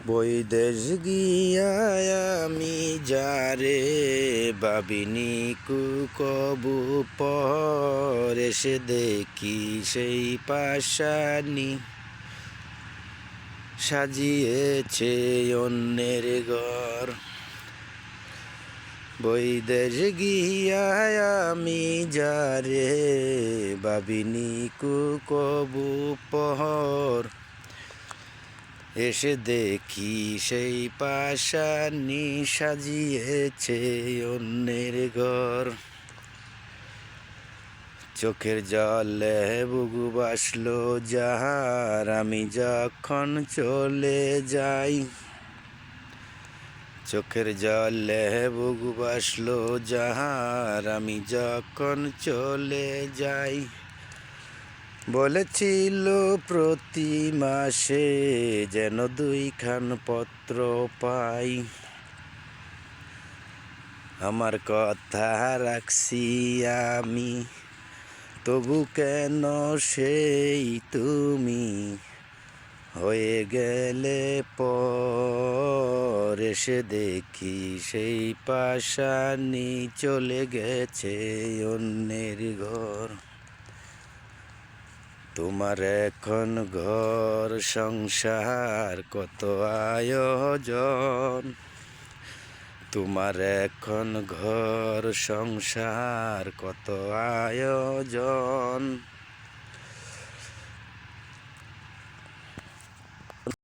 বৈদেশ গিয়া আমি যারে ভাবিনি কবু পর এসে দেখি সেই পাশানি সাজিয়েছে অন্যের ঘর। বৈদেশ গিয়া আমি যারে ভাবিনি কবু পর এসে দেখি সেই পাশানি সাজিয়েছে অন্যের ঘর। চোখের জলে বুকু বাসলো যাহার আমি যখন চলে যাই। চোখের জলে বুকু বাসলো যাহার আমি যখন চলে যাই। বলেছিল প্রতি মাসে যেন 2খান পত্র পাই। আমার কথা রাখছি আমি, তবু কেন সেই তুমি হয়ে গেলে পর এসে দেখি সেই পাশানি চলে গেছে অন্যের ঘর। তোমার এখন ঘর সংসার কত আয়োজন। তোমার এখন ঘর সংসার কত আয়োজন।